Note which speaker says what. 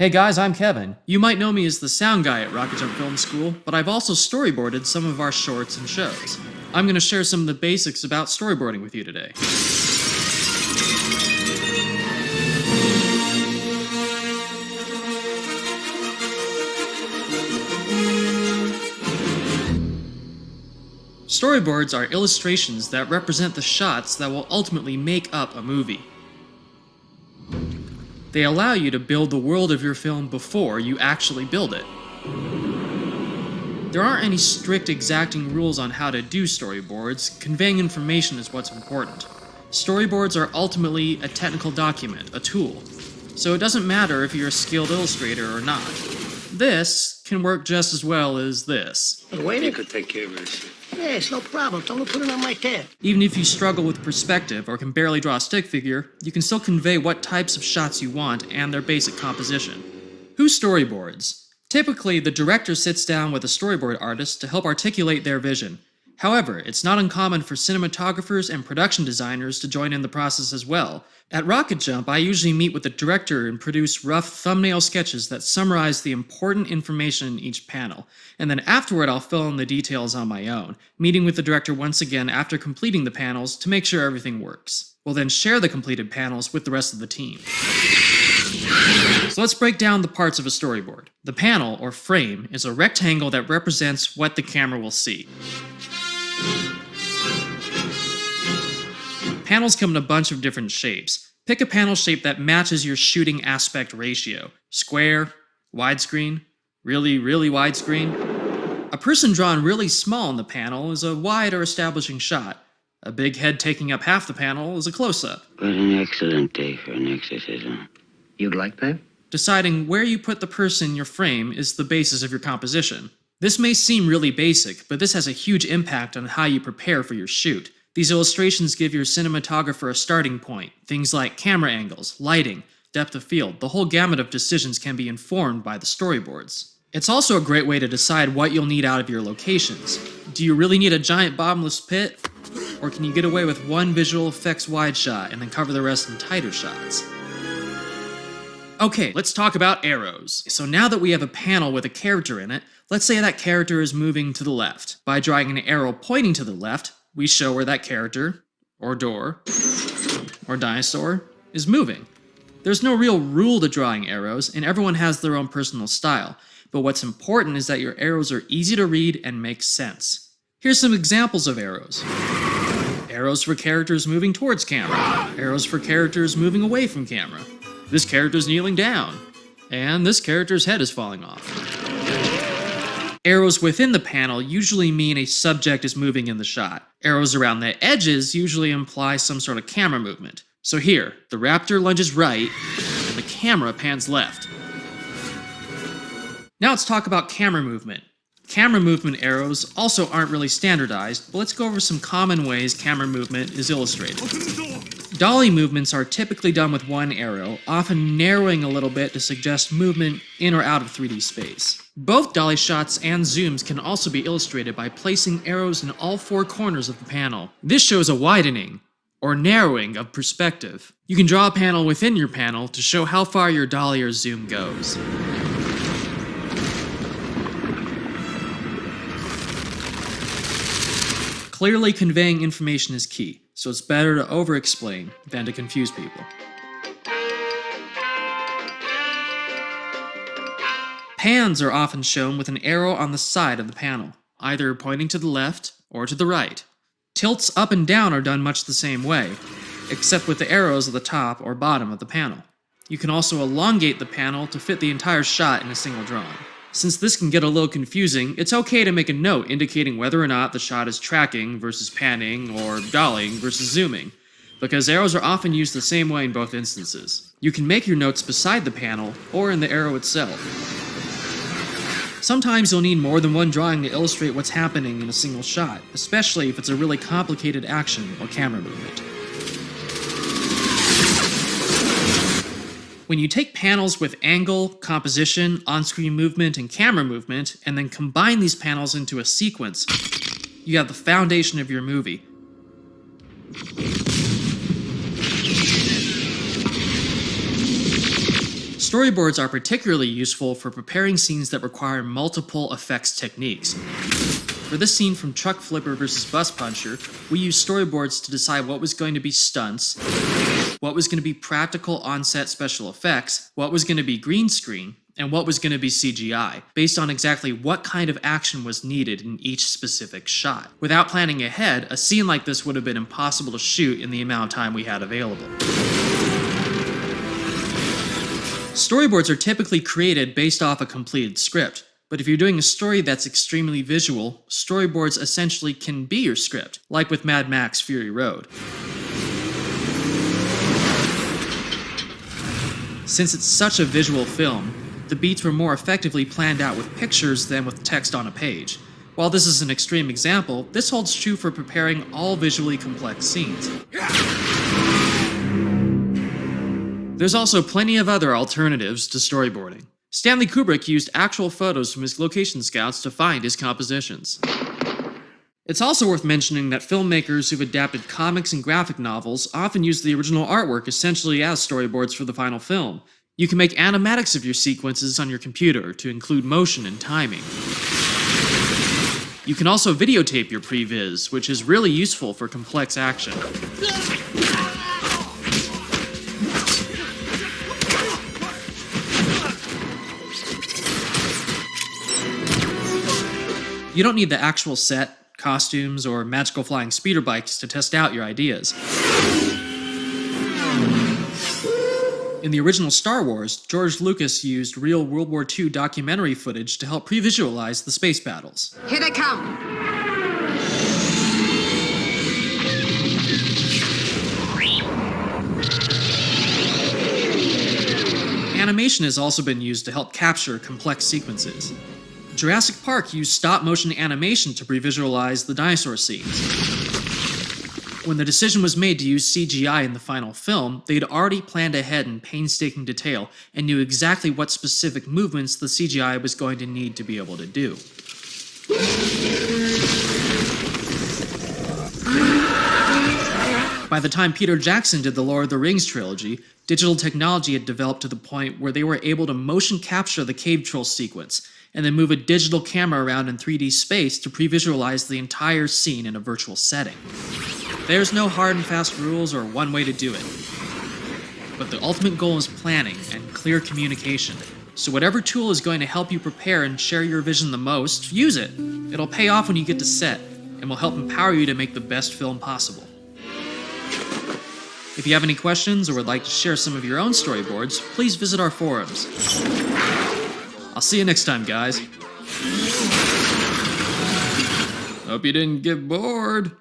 Speaker 1: Hey guys, I'm Kevin. You might know me as the sound guy at Rocket Jump Film School, but I've also storyboarded some of our shorts and shows. I'm going to share some of the basics about storyboarding with you today. Storyboards are illustrations that represent the shots that will ultimately make up a movie. They allow you to build the world of your film before you actually build it. There aren't any strict exacting rules on how to do storyboards. Conveying information is what's important. Storyboards are ultimately a technical document, a tool. So it doesn't matter if you're a skilled illustrator or not. This can work just as well as this.
Speaker 2: Wait,
Speaker 3: You could take care of this.
Speaker 2: yeah, it's no problem. Tell him to put it on my tab.
Speaker 1: Even if you struggle with perspective or can barely draw a stick figure, you can still convey what types of shots you want and their basic composition. Who storyboards? Typically, the director sits down with a storyboard artist to help articulate their vision. However, it's not uncommon for cinematographers and production designers to join in the process as well. At Rocket Jump, I usually meet with the director and produce rough thumbnail sketches that summarize the important information in each panel, and then afterward I'll fill in the details on my own, meeting with the director once again after completing the panels to make sure everything works. We'll then share the completed panels with the rest of the team. So let's break down the parts of a storyboard. The panel, or frame, is a rectangle that represents what the camera will see. Panels come in a bunch of different shapes. Pick a panel shape that matches your shooting aspect ratio. Square, widescreen, really widescreen. A person drawn really small in the panel is a wide or establishing shot. A big head taking up half the panel is a close-up.
Speaker 3: What an excellent day for an exorcism.
Speaker 2: You'd like that?
Speaker 1: Deciding where you put the person in your frame is the basis of your composition. This may seem really basic, but this has a huge impact on how you prepare for your shoot. These illustrations give your cinematographer a starting point. Things like camera angles, lighting, depth of field, the whole gamut of decisions can be informed by the storyboards. It's also a great way to decide what you'll need out of your locations. Do you really need a giant bottomless pit? Or can you get away with one visual effects wide shot and then cover the rest in tighter shots? Okay, let's talk about arrows. So now that we have a panel with a character in it, let's say that character is moving to the left. By drawing an arrow pointing to the left, we show where that character, or door, or dinosaur is moving. There's no real rule to drawing arrows, and everyone has their own personal style, but what's important is that your arrows are easy to read and make sense. Here's some examples of arrows. Arrows for characters moving towards camera. Arrows for characters moving away from camera. This character's kneeling down, and this character's head is falling off. Arrows within the panel usually mean a subject is moving in the shot. Arrows around the edges usually imply some sort of camera movement. So here, the raptor lunges right, and the camera pans left. Now let's talk about camera movement. Camera movement arrows also aren't really standardized, but let's go over some common ways camera movement is illustrated. Dolly movements are typically done with one arrow, often narrowing a little bit to suggest movement in or out of 3D space. Both dolly shots and zooms can also be illustrated by placing arrows in all four corners of the panel. This shows a widening, or narrowing, of perspective. You can draw a panel within your panel to show how far your dolly or zoom goes. Clearly conveying information is key, so it's better to over-explain than to confuse people. Pans are often shown with an arrow on the side of the panel, either pointing to the left or to the right. Tilts up and down are done much the same way, except with the arrows at the top or bottom of the panel. You can also elongate the panel to fit the entire shot in a single drawing. Since this can get a little confusing, it's okay to make a note indicating whether or not the shot is tracking versus panning or dollying versus zooming, because arrows are often used the same way in both instances. You can make your notes beside the panel or in the arrow itself. Sometimes you'll need more than one drawing to illustrate what's happening in a single shot, especially if it's a really complicated action or camera movement. When you take panels with angle, composition, on-screen movement, and camera movement, and then combine these panels into a sequence, you have the foundation of your movie. Storyboards are particularly useful for preparing scenes that require multiple effects techniques. For this scene from Truck Flipper vs. Bus Puncher, we used storyboards to decide what was going to be stunts, what was going to be practical on-set special effects, what was going to be green screen, and what was going to be CGI, based on exactly what kind of action was needed in each specific shot. Without planning ahead, a scene like this would have been impossible to shoot in the amount of time we had available. Storyboards are typically created based off a completed script, but if you're doing a story that's extremely visual, storyboards essentially can be your script, like with Mad Max Fury Road. Since it's such a visual film, the beats were more effectively planned out with pictures than with text on a page. While this is an extreme example, this holds true for preparing all visually complex scenes. There's also plenty of other alternatives to storyboarding. Stanley Kubrick used actual photos from his location scouts to find his compositions. It's also worth mentioning that filmmakers who've adapted comics and graphic novels often use the original artwork essentially as storyboards for the final film. You can make animatics of your sequences on your computer to include motion and timing. You can also videotape your previs, which is really useful for complex action. You don't need the actual set, costumes, or magical flying speeder bikes to test out your ideas. In the original Star Wars, George Lucas used real World War II documentary footage to help pre-visualize the space battles.
Speaker 4: Here they come!
Speaker 1: Animation has also been used to help capture complex sequences. Jurassic Park used stop-motion animation to pre-visualize the dinosaur scenes. When the decision was made to use CGI in the final film, they'd already planned ahead in painstaking detail and knew exactly what specific movements the CGI was going to need to be able to do. By the time Peter Jackson did the Lord of the Rings trilogy, digital technology had developed to the point where they were able to motion capture the cave troll sequence, and then move a digital camera around in 3D space to pre-visualize the entire scene in a virtual setting. There's no hard and fast rules or one way to do it. But the ultimate goal is planning and clear communication. So whatever tool is going to help you prepare and share your vision the most, use it. It'll pay off when you get to set, and will help empower you to make the best film possible. If you have any questions or would like to share some of your own storyboards, please visit our forums. I'll see you next time, guys. Hope you didn't get bored.